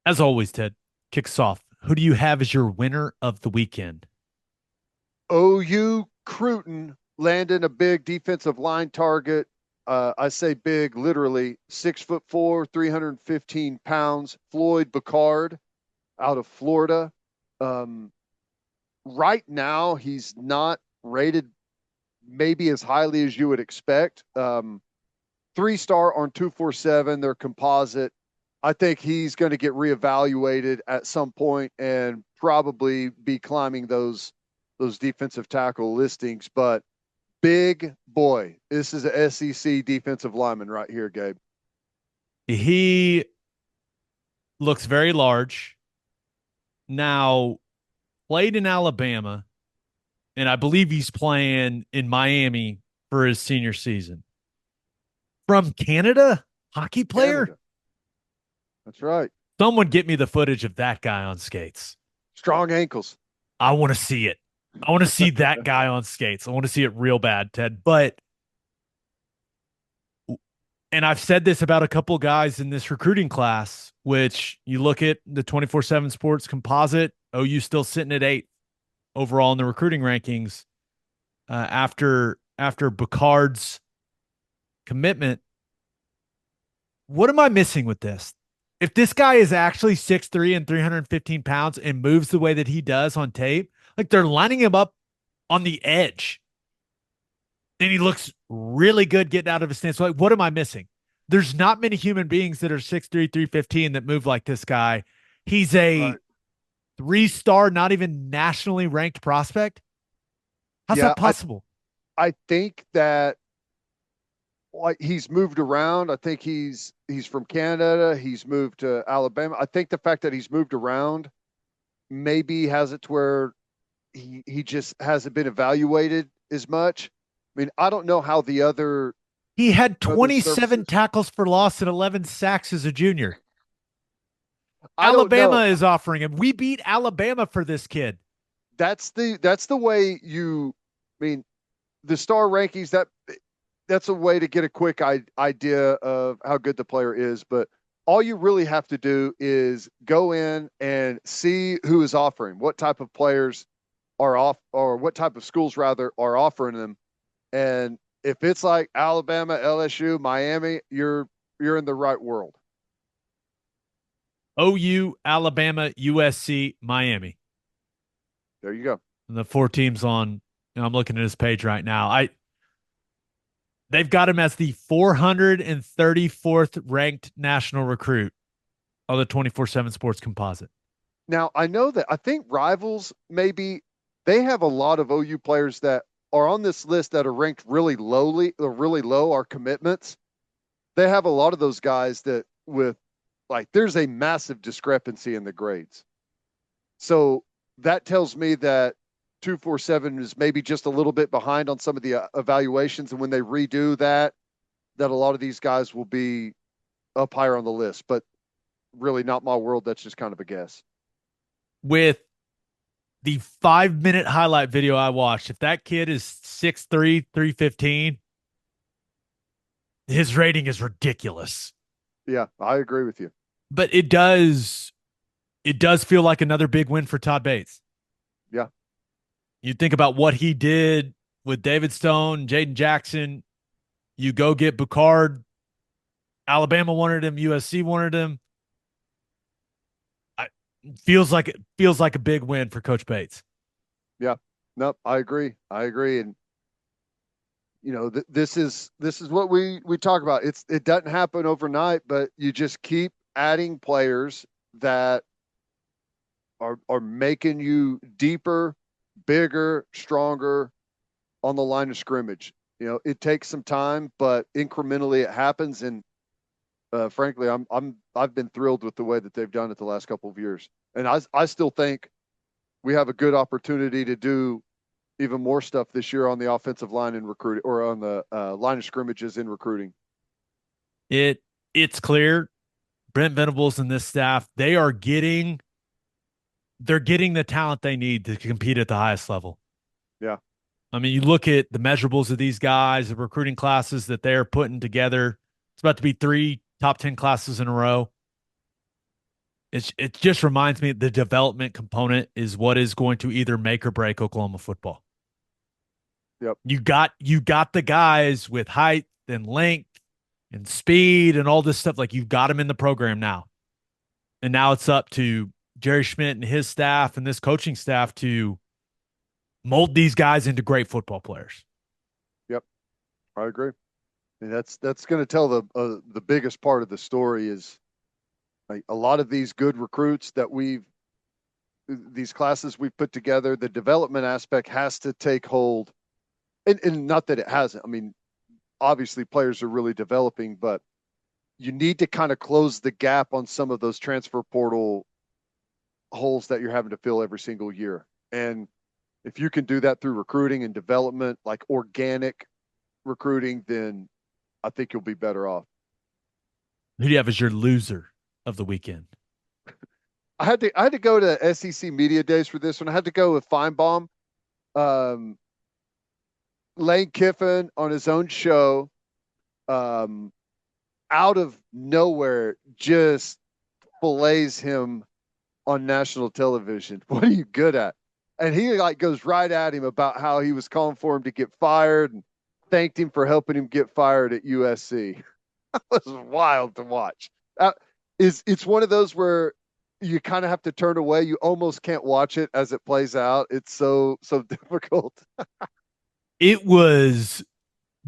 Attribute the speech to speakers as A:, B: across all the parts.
A: As always, Ted, kicks off. Who do you have as your winner of the weekend?
B: OU Cruton landing a big defensive line target. I say big, literally 6'4", 315 pounds. Floyd Boucard out of Florida. Um, right now, he's not rated maybe as highly as you would expect. 3-star on 247, their composite. I think he's going to get reevaluated at some point and probably be climbing those defensive tackle listings. But big boy, this is a SEC defensive lineman right here, Gabe.
A: He looks very large. Now, played in Alabama, and I believe he's playing in Miami for his senior season. From Canada, hockey player?
B: Canada. That's right.
A: Someone get me the footage of that guy on skates.
B: Strong ankles.
A: I want to see it. I want to see that guy on skates. I want to see it real bad, Ted. And I've said this about a couple guys in this recruiting class, which you look at the 24/7 Sports composite, OU still sitting at 8 overall in the recruiting rankings after Boucard's commitment. What am I missing with this? If this guy is actually 6'3" and 315 pounds and moves the way that he does on tape, like they're lining him up on the edge and he looks really good getting out of his stance. Like, what am I missing? There's not many human beings that are 6'3", 315 that move like this guy. He's a
B: Right.
A: 3-star, not even nationally ranked prospect. How's
B: Yeah,
A: that possible?
B: I think that like he's moved around. I think he's from Canada. He's moved to Alabama. I think the fact that he's moved around maybe has it to where he just hasn't been evaluated as much. I mean, I don't know how
A: He had
B: other
A: 27
B: services.
A: tackles for loss and 11 sacks as a junior.
B: I don't know.
A: Alabama is offering him. We beat Alabama for this kid.
B: That's the way you. I mean, the star rankings that's a way to get a quick idea of how good the player is. But all you really have to do is go in and see who is offering, what type of players are off, or what type of schools rather are offering them. And if it's like Alabama, LSU, Miami, you're in the right world.
A: OU, Alabama, USC, Miami.
B: There you go.
A: And the four teams on. I'm looking at his page right now. They've got him as the 434th ranked national recruit of the 24/7 Sports Composite.
B: Now I know that I think rivals maybe they have a lot of OU players that are on this list that are ranked really lowly or really low are commitments. They have a lot of those guys that with like there's a massive discrepancy in the grades. So that tells me that 247 is maybe just a little bit behind on some of the evaluations. And when they redo that, that a lot of these guys will be up higher on the list. But really, not my world. That's just kind of a guess.
A: With the 5-minute highlight video I watched, if that kid is 6'3", 315, his rating is ridiculous.
B: Yeah, I agree with you.
A: But it does feel like another big win for Todd Bates.
B: Yeah,
A: You think about what he did with David Stone, Jaden Jackson. You go get Boucard. Alabama wanted him. USC wanted him. I, feels like a big win for Coach Bates.
B: yeah. Nope, I agree. I agree. And this is what we talk about. It doesn't happen overnight, but you just keep adding players that are making you deeper, bigger, stronger on the line of scrimmage. It takes some time, but incrementally it happens. And frankly, I've been thrilled with the way that they've done it the last couple of years. And I still think we have a good opportunity to do even more stuff this year on the offensive line in recruiting or on the line of scrimmages in recruiting.
A: It's clear Brent Venables and this staff, they're getting the talent they need to compete at the highest level.
B: Yeah.
A: I mean, you look at the measurables of these guys, the recruiting classes that they're putting together. It's about to be 3 top 10 classes in a row. It just reminds me the development component is what is going to either make or break Oklahoma football.
B: Yep.
A: You got the guys with height and length and speed and all this stuff. Like you've got them in the program now. And now it's up to Jerry Schmidt and his staff and this coaching staff to mold these guys into great football players.
B: Yep. I agree. And that's going to tell the biggest part of the story is like a lot of these good recruits that these classes we've put together, the development aspect has to take hold. And not that it hasn't. I mean, obviously players are really developing, but you need to kind of close the gap on some of those transfer portal holes that you're having to fill every single year. And if you can do that through recruiting and development, like organic recruiting, then I think you'll be better off.
A: Who do you have as your loser of the weekend?
B: I had to go to SEC Media Days for this one. I had to go with Finebaum. Um, Lane Kiffin on his own show, out of nowhere, just fillets him on national television. What are you good at? And he like goes right at him about how he was calling for him to get fired and thanked him for helping him get fired at USC. That was wild to watch. It's one of those where you kind of have to turn away. You almost can't watch it as it plays out. It's so difficult.
A: It was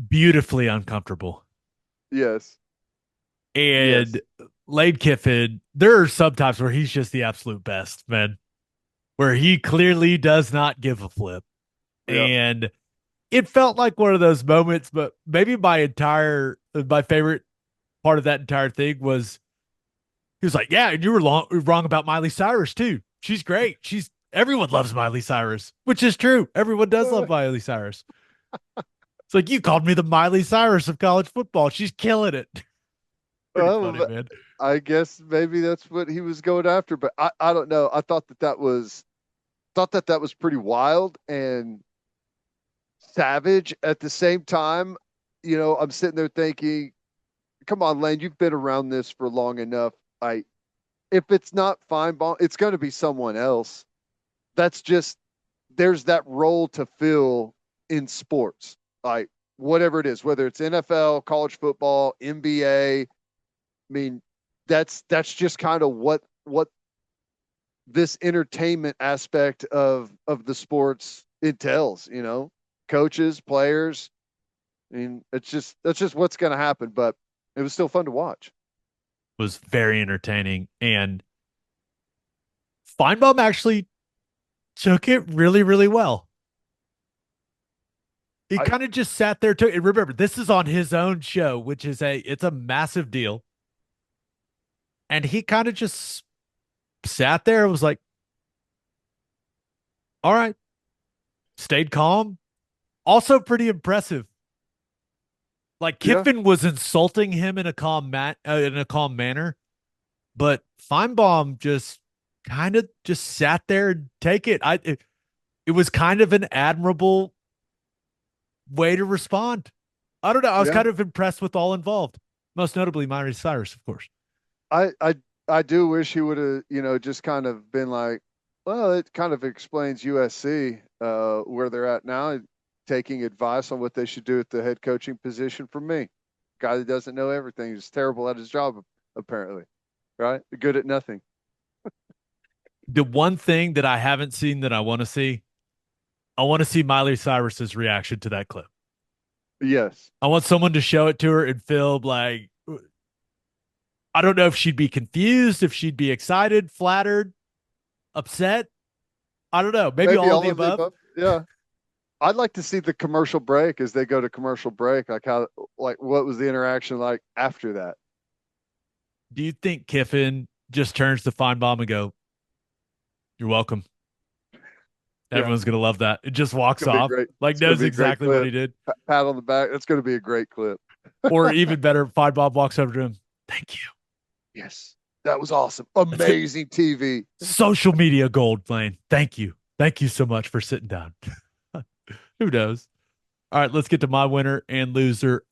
A: beautifully uncomfortable.
B: Yes. Yes.
A: And Lane Kiffin, there are some times where he's just the absolute best, man, where he clearly does not give a flip.
B: Yep.
A: And it felt like one of those moments, but maybe my favorite part of that entire thing was he was like, yeah, and you were wrong about Miley Cyrus too. She's great. Everyone loves Miley Cyrus, which is true. Everyone does love Miley Cyrus. It's like you called me the Miley Cyrus of college football. She's killing it. Pretty funny, man.
B: I guess maybe that's what he was going after, but I don't know. I thought that was pretty wild and savage at the same time. I'm sitting there thinking, come on, Lane, you've been around this for long enough. If it's not Finebaum, it's going to be someone else. There's that role to fill in sports, like whatever it is, whether it's NFL, college football, NBA. I mean, that's just kind of what this entertainment aspect of the sports entails, coaches, players. I mean, that's just what's going to happen, but it was still fun to watch.
A: Was very entertaining. And Finebaum actually took it really, really well. He kind of just sat there. Remember, this is on his own show, which is it's a massive deal. And he kind of just sat there and was like, all right, stayed calm. Also pretty impressive. Like Kiffin was insulting him in a calm manner, but Finebaum just kind of just sat there and take it. It was kind of an admirable way to respond. I don't know. I was kind of impressed with all involved, most notably Miley Cyrus, of course.
B: I do wish he would have, just kind of been like, well, it kind of explains USC where they're at now, taking advice on what they should do at the head coaching position from me. Guy that doesn't know everything is terrible at his job, apparently, right? Good at nothing.
A: The one thing that I haven't seen that I want to see Miley Cyrus's reaction to that clip.
B: Yes.
A: I want someone to show it to her and film like, I don't know if she'd be confused, if she'd be excited, flattered, upset. I don't know. Maybe all of the above.
B: Yeah. I'd like to see the commercial break as they go to commercial break. What was the interaction like after that?
A: Do you think Kiffin just turns to Finebaum and go, "You're welcome"? Everyone's gonna love that. It just walks off, like knows exactly what he did.
B: Pat on the back. That's gonna be a great clip.
A: Or even better, Finebaum walks over to him. Thank you.
B: Yes, that was awesome. Amazing TV.
A: Social media gold, Lane. Thank you. Thank you so much for sitting down. Who knows? All right, let's get to my winner and loser.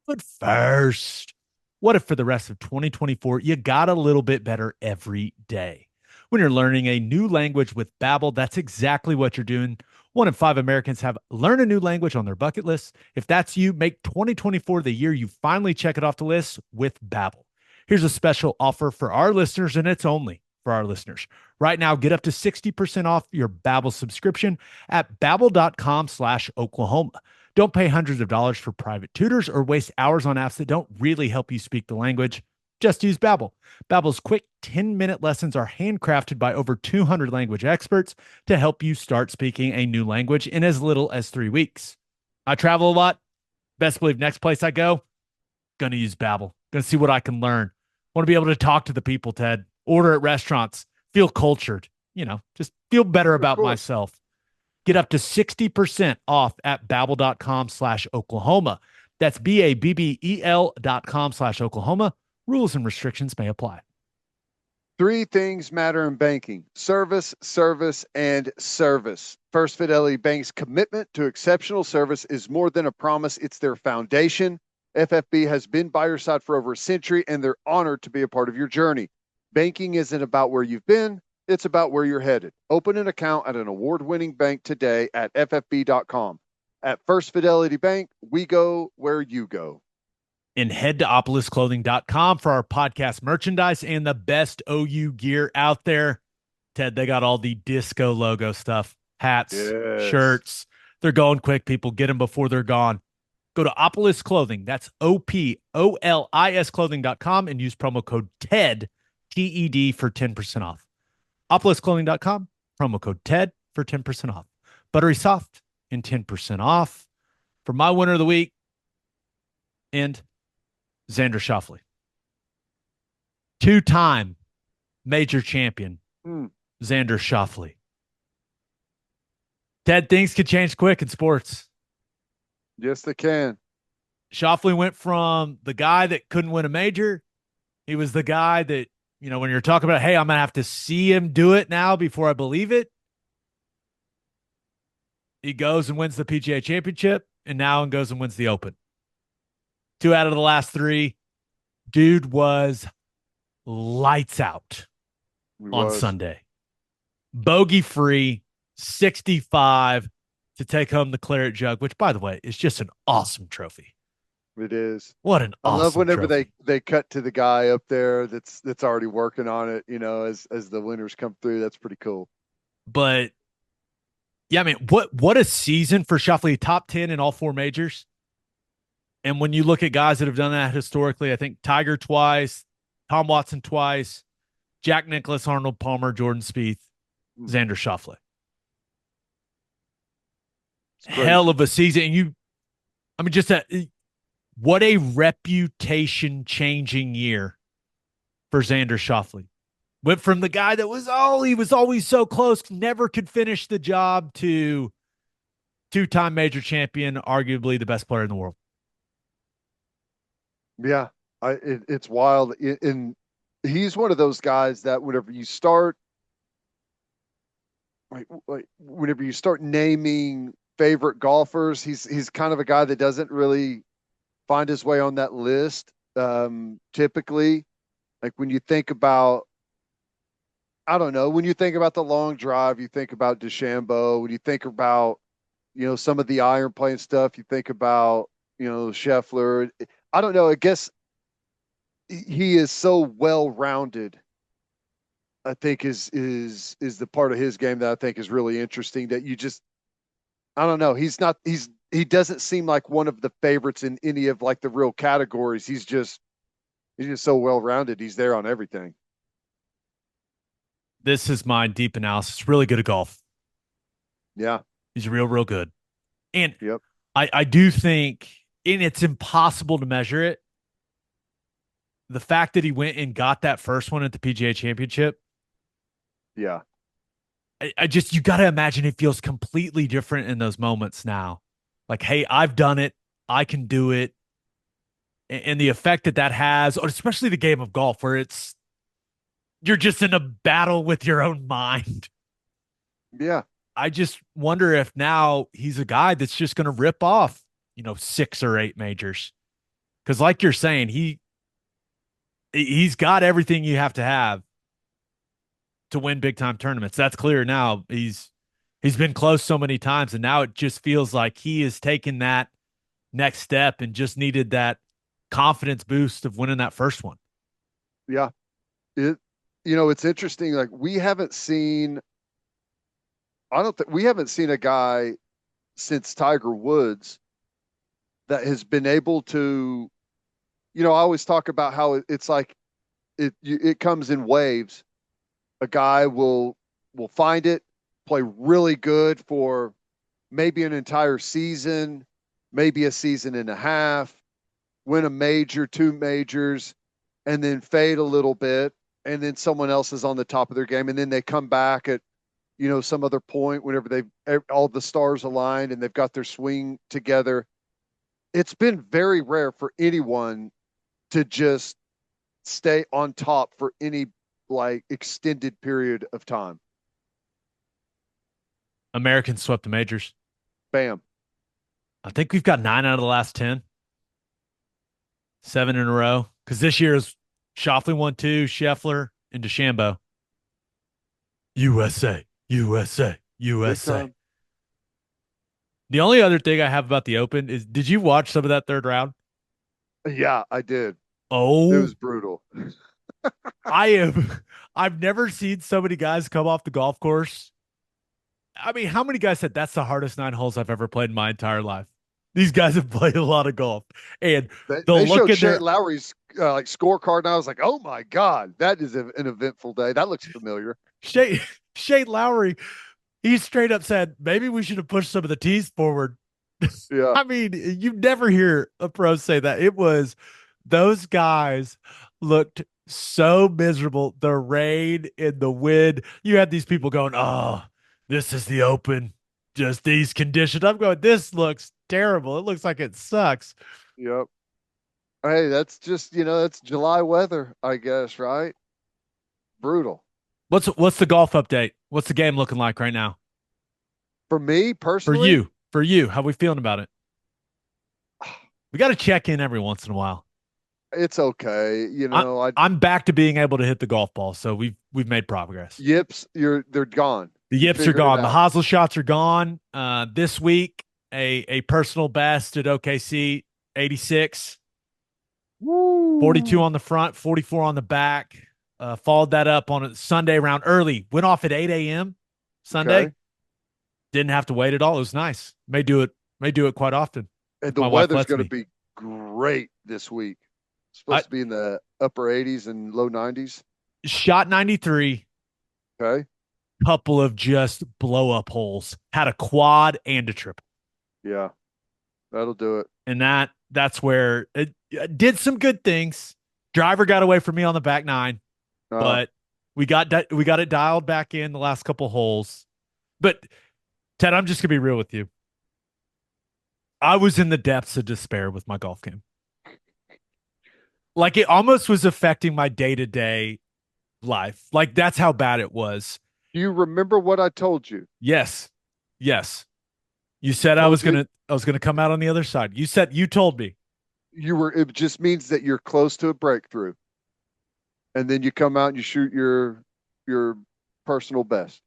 A: But first, What if for the rest of 2024, you got a little bit better every day? When you're learning a new language with Babbel, that's exactly what you're doing. 1 in 5 Americans have learn a new language on their bucket list. If that's you, make 2024 the year you finally check it off the list with Babbel. Here's a special offer for our listeners, and it's only for our listeners. Right now, get up to 60% off your Babbel subscription at babbel.com/Oklahoma. Don't pay hundreds of dollars for private tutors or waste hours on apps that don't really help you speak the language. Just use Babbel. Babbel's quick 10-minute lessons are handcrafted by over 200 language experts to help you start speaking a new language in as little as 3 weeks. I travel a lot. Best believe next place I go, gonna use Babbel. Gonna see what I can learn. Want to be able to talk to the people, Ted. Order at restaurants. Feel cultured. Just feel better about myself. Get up to 60% off at babbel.com/Oklahoma. That's BABBEL.com/Oklahoma. Rules and restrictions may apply.
B: 3 things matter in banking: service, service, and service. First Fidelity Bank's commitment to exceptional service is more than a promise, it's their foundation. FFB has been by your side for over a century, and they're honored to be a part of your journey. Banking isn't about where you've been, it's about where you're headed. Open an account at an award-winning bank today at ffb.com. At First Fidelity Bank, we go where you go.
A: And head to opolisclothing.com for our podcast merchandise and the best OU gear out there. Ted, they got all the disco logo stuff, hats, shirts. They're going quick, people. Get them before they're gone. Go to Opolis Clothing. That's OPOLIS clothing.com and use promo code TED, TED, for 10% off. OpolisClothing.com, promo code TED for 10% off. Buttery soft and 10% off. For my winner of the week, and Xander Schauffele. 2-time major champion, Xander Schauffele. Ted, things could change quick in sports.
B: Yes, they can.
A: Schauffele went from the guy that couldn't win a major. He was the guy that, when you're talking about, hey, I'm going to have to see him do it now before I believe it. He goes and wins the PGA Championship, and now goes and wins the Open. 2 out of the last 3. Dude was lights out on Sunday. Bogey free, 65 to take home the claret jug, which, by the way, is just an awesome trophy.
B: It is.
A: What an awesome
B: I love whenever
A: trophy.
B: they cut to the guy up there that's already working on it, as the winners come through. That's pretty cool.
A: But yeah, I mean, what a season for Schauffele. Top 10 in all 4 majors. And when you look at guys that have done that historically, I think Tiger twice, Tom Watson twice, Jack Nicklaus, Arnold Palmer, Jordan Spieth, Xander Schauffele. Hell of a season. And what a reputation changing year for Xander Schauffele. Went from the guy that he was always so close, never could finish the job, to 2-time major champion, arguably the best player in the world.
B: Yeah, it's wild. And he's one of those guys that whenever you start, whenever you start naming favorite golfers, he's kind of a guy that doesn't really find his way on that list. Typically, like when you think about, I don't know, when you think about the long drive, you think about DeChambeau. When you think about, some of the iron playing stuff, you think about, Scheffler. I don't know. I guess he is so well-rounded. I think is the part of his game that I think is really interesting, that I don't know. He doesn't seem like one of the favorites in any of like the real categories. He's just so well-rounded. He's there on everything.
A: This is my deep analysis. Really good at golf.
B: Yeah.
A: He's real, real good. And
B: yep.
A: I do think, and it's impossible to measure it, the fact that he went and got that first one at the PGA Championship.
B: Yeah.
A: You got to imagine it feels completely different in those moments now. Like, hey, I've done it. I can do it. And the effect that has, especially the game of golf, where you're just in a battle with your own mind.
B: Yeah.
A: I just wonder if now he's a guy that's just going to rip off, 6 or 8 majors. Because like you're saying, he He's got everything you have to win big time tournaments. That's clear now. He's been close so many times, and now it just feels like he has taken that next step and just needed that confidence boost of winning that first one.
B: Yeah. It, it's interesting. Like we haven't seen, I don't think we haven't seen a guy since Tiger Woods that has been able to, I always talk about how it's like it comes in waves. A guy will find it, play really good for maybe an entire season, maybe a season and a half, win a major, two majors, and then fade a little bit, and then someone else is on the top of their game, and then they come back at some other point whenever they've all the stars aligned and they've got their swing together. It's been very rare for anyone to just stay on top for any like extended period of time.
A: Americans swept the majors.
B: Bam.
A: I think we've got 9 out of the last 10, 7 in a row. Because this year is Schauffele won 2, Scheffler and DeChambeau. USA, USA,
B: Big
A: USA.
B: time.
A: The only other thing I have about the Open is, did you watch some of that third round?
B: Yeah, I did. It
A: Oh,
B: was brutal.
A: I am. I've never seen so many guys come off the golf course. I mean, how many guys said that's the hardest 9 holes I've ever played in my entire life? These guys have played a lot of golf, and
B: They
A: they'll look
B: showed
A: in
B: Shane
A: their
B: Lowry's like scorecard, and I was like, "Oh my god, that is an eventful day. That looks familiar."
A: Shane, Shane Lowry. He straight up said, maybe we should have pushed some of the tees forward.
B: Yeah,
A: I mean, you never hear a pro say that. It was those guys looked so miserable. The rain and the wind. You had these people going, "Oh, this is the Open. Just these conditions." I'm going, "This looks terrible. It looks like it sucks."
B: yep. Hey, that's just that's July weather, I guess, right? Brutal.
A: What's the golf update? What's the game looking like right now
B: For me
A: for
B: personally,
A: you? For you, how we feeling about it? We got to check in every once in a while.
B: it's okay.
A: I, I'm back to being able to hit the golf ball, so we've made progress.
B: yips, they're gone.
A: The
B: You
A: yips are
B: figured it
A: gone. The
B: out.
A: hosel shots are gone. This week, a personal best at OKC, 86,
B: Woo.
A: 42 on the front, 44 on the back. Followed that up on a Sunday round early. Went off at 8 a.m. Sunday.
B: Okay.
A: Didn't have to wait at all. It was nice. May do it quite often
B: And
A: if
B: the
A: my wife
B: weather's
A: lets
B: going to
A: me.
B: be great this week. It's
A: I
B: supposed to be in the upper 80s and low 90s.
A: shot 93,
B: Okay.
A: couple of just blow up holes. Had a quad and a triple.
B: Yeah, that'll do it.
A: And that's where it did some good things. Driver got away from me on the back nine,
B: Uh,
A: but we got it dialed back in the last couple holes. But Ted, I'm just gonna be real with you. I was in the depths of despair with my golf game. Like it almost was affecting my day to day life. Like that's how bad it was.
B: do you remember what I told you?
A: Yes, yes. You said I was
B: Told you
A: gonna come out on the other side. You told me.
B: it just means that you're close to a breakthrough. And then you come out and you shoot your personal best.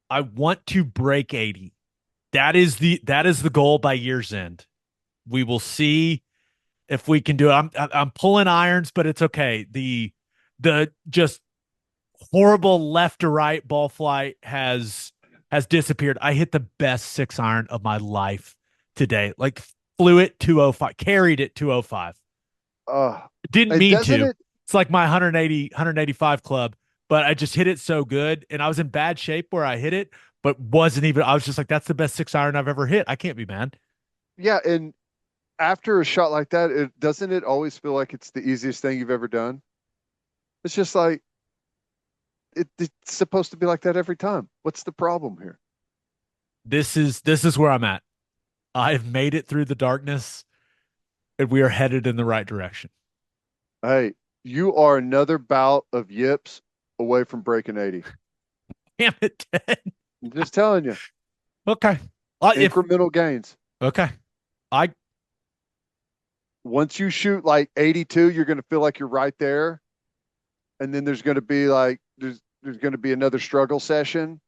A: I want to break 80. That is the goal by year's end. We will see if we can do it. I'm pulling irons, but it's okay. The just horrible left to right ball flight has disappeared. I hit the best 6 iron of my life today. Like flew it 205, carried it 205.
B: Uh,
A: Didn't
B: and
A: mean
B: doesn't
A: to.
B: it
A: It's like my 185 club, but I just hit it so good and I was in bad shape where I hit it, but wasn't even I was just like that's the best 6 iron I've ever hit. I can't be mad.
B: yeah, and after a shot like that, it doesn't it always feel like it's the easiest thing you've ever done? It's just like it's supposed to be like that every time. What's the problem here?
A: This is where I'm at. I've made it through the darkness and we are headed in the right direction.
B: Hey, you are another bout of yips away from breaking 80.
A: Damn it, Ted.
B: I'm just telling you,
A: Okay. If
B: incremental gains.
A: okay. I
B: once you shoot like 82, you're going to feel like you're right there. And then there's going to be like, there's going to be another struggle session.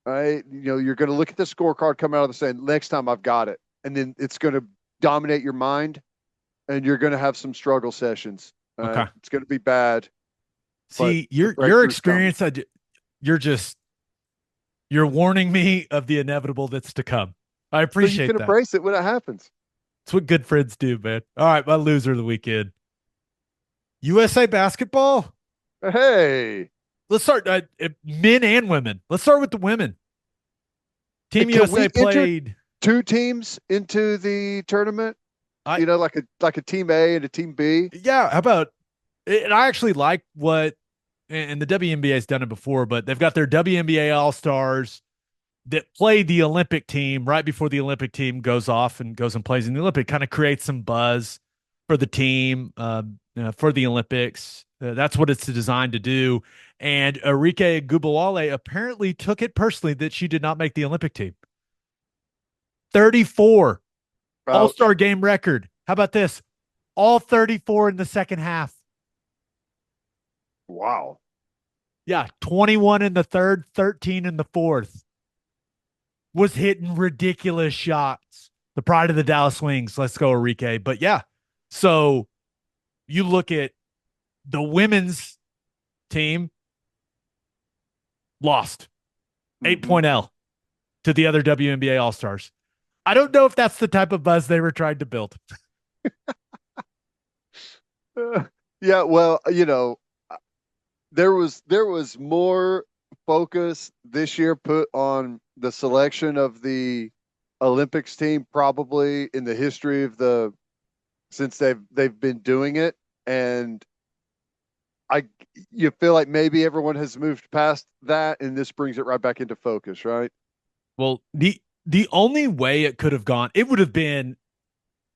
B: Right. You're going to look at the scorecard come out of the saying, next time I've got it. And then it's going to dominate your mind and you're going to have some struggle sessions.
A: Okay.
B: It's going to be bad, but
A: See,
B: the
A: your
B: breakthrough's coming.
A: experience, you're just you're warning me of the inevitable that's to come. I
B: So you can
A: appreciate that.
B: embrace it when it happens.
A: It's what good friends do, man. All right, my loser of the weekend. USA basketball.
B: Hey,
A: Let's start men and women. Let's start with the women. Team
B: can
A: USA
B: we enter
A: played.
B: two teams into the tournament?
A: I
B: Like a team A and a team B.
A: Yeah. How about? And I actually like what, and the WNBA has done it before, but they've got their WNBA All Stars that play the Olympic team right before the Olympic team goes off and goes and plays in the Olympic. Kind of creates some buzz for the team for the Olympics. That's what it's designed to do. And Arike Gubawale apparently took it personally that she did not make the Olympic team. 34
B: Ouch.
A: All-Star game record. How about this? All 34 in the second half.
B: Wow.
A: Yeah, 21 in the third, 13 in the fourth. Was hitting ridiculous shots. The pride of the Dallas Wings. Let's go, Enrique. But yeah, so you look at the women's team, lost 8 L to the other WNBA All Stars. I don't know if that's the type of buzz they were trying to build.
B: Yeah, well, there was more focus this year put on the selection of the Olympics team probably in the history of the since they've been doing it, and I you feel like maybe everyone has moved past that and this brings it right back into focus, right?
A: Well, the only way it could have gone, it would have been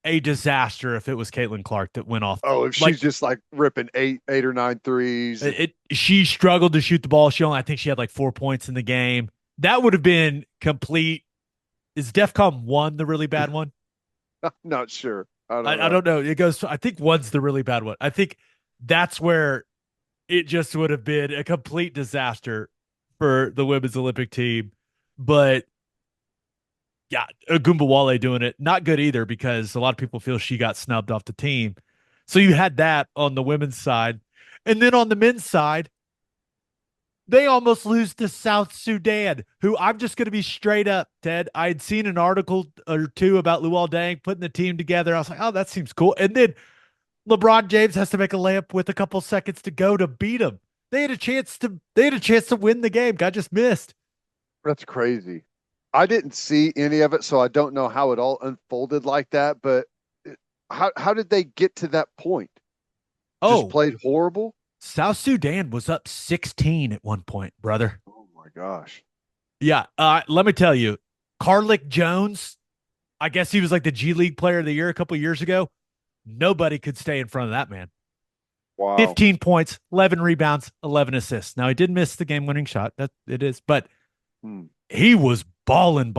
A: a disaster if it was Caitlin Clark that went off.
B: Oh, if
A: Like
B: she's just like ripping eight or nine threes.
A: she struggled to shoot the ball. I think she had like 4 points in the game. That would have been complete. Is DEFCON one the really bad one?
B: I'm not sure. I don't
A: I
B: know.
A: don't know. It goes. I think one's the really bad one. I think that's where it just would have been a complete disaster for the women's Olympic team. But yeah, Wale doing it, not good either because a lot of people feel she got snubbed off the team. So you had that on the women's side. And then on the men's side, they almost lose to South Sudan, who I'm just going to be straight up, Ted. I had seen an article or two about Luol Deng putting the team together. I was like, oh, that seems cool. And then LeBron James has to make a layup with a couple seconds to go to beat them. They had a chance to win the game. Got just missed.
B: That's crazy. I didn't see any of it, so I don't know how it all unfolded like that. But how did they get to that point? Just
A: Oh,
B: played horrible.
A: South Sudan was up 16 at one point, brother.
B: Oh my gosh.
A: Yeah. Let me tell you, Carlick Jones, I guess he was like the G League player of the year a couple years ago. Nobody could stay in front of that man.
B: Wow.
A: 15 points, 11 rebounds, 11 assists. Now he did miss the game winning shot. That it is, but
B: Hmm.
A: he was balling.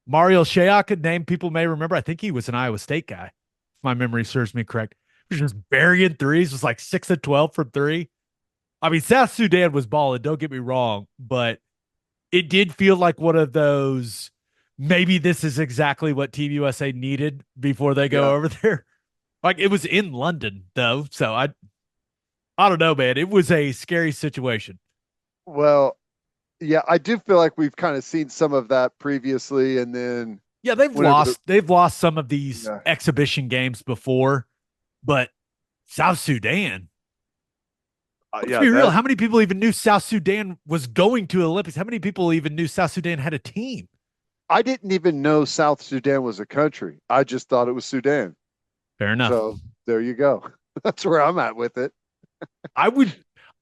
A: Mario Shayok, a name people may remember. I think he was an Iowa State guy, if my memory serves me correct. He was just burying threes, was like 6 of 12 from three. I mean, South Sudan was balling, don't get me wrong, but it did feel like one of those maybe this is exactly what Team USA needed before they
B: Yeah.
A: go over there. Like it was in London though, so I don't know, man. It was a scary situation.
B: Well, yeah, I do feel like we've kind of seen some of that previously, and then
A: Yeah, they've
B: whenever the
A: lost they've lost some of these
B: yeah,
A: exhibition games before, but South Sudan. Let's
B: yeah,
A: be real.
B: that
A: How many people even knew South Sudan was going to the Olympics? How many people even knew South Sudan had a team?
B: I didn't even know South Sudan was a country. I just thought it was Sudan.
A: Fair enough.
B: So there you go. That's where I'm at with it.
A: I would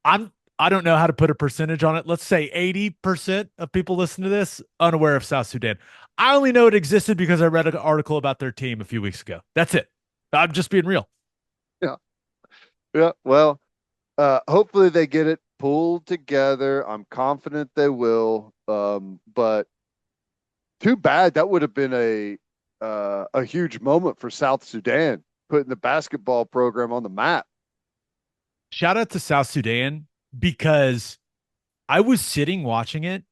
A: I'm I don't know how to put a percentage on it. Let's say 80% of people listening to this unaware of South Sudan. I only know it existed because I read an article about their team a few weeks ago. That's it. I'm just being real.
B: Yeah. Yeah. Well, hopefully they get it pulled together. I'm confident they will. But too bad that would have been a huge moment for South Sudan. putting the basketball program on the map.
A: Shout out to South Sudan because I was sitting watching it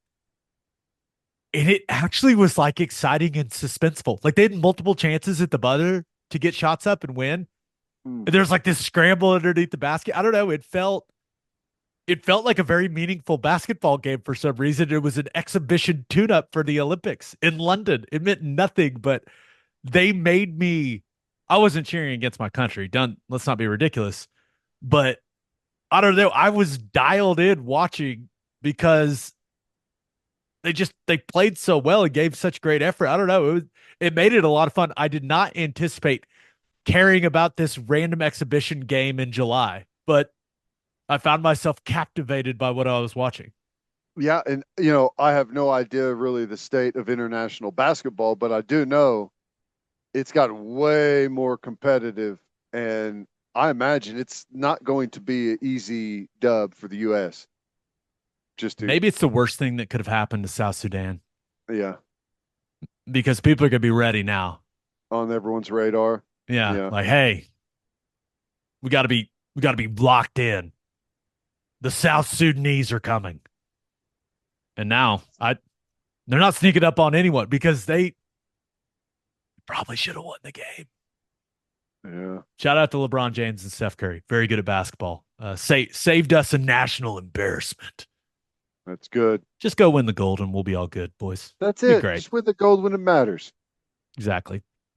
A: and it actually was like exciting and suspenseful. Like they had multiple chances at the buzzer to get shots up and win.
B: Hmm.
A: And there's like this scramble underneath the basket. I don't know. It felt like a very meaningful basketball game for some reason. It was an exhibition tune-up for the Olympics in London. It meant nothing, but they made me. I wasn't cheering against my country. Done. Let's not be ridiculous. But I don't know. I was dialed in watching because they played so well and gave such great effort. I don't know. It made it a lot of fun. I did not anticipate caring about this random exhibition game in July, but I found myself captivated by what I was watching.
B: Yeah, and I have no idea really the state of international basketball, but I do know it's got way more competitive, and I imagine it's not going to be an easy dub for the U.S. Just to,
A: Maybe it's the worst thing that could have happened to South Sudan
B: yeah,
A: because people are going to be ready now.
B: on everyone's radar.
A: Yeah,
B: Yeah,
A: like hey, we got to be locked in. The South Sudanese are coming. And now they're not sneaking up on anyone because they probably should have won the game.
B: yeah,
A: Shout out to LeBron James and Steph Curry. Very good at basketball. Saved us a national embarrassment.
B: that's good.
A: Just go win the gold and we'll be all good, boys.
B: That's
A: Be
B: it.
A: great.
B: Just win the gold when it matters.
A: Exactly.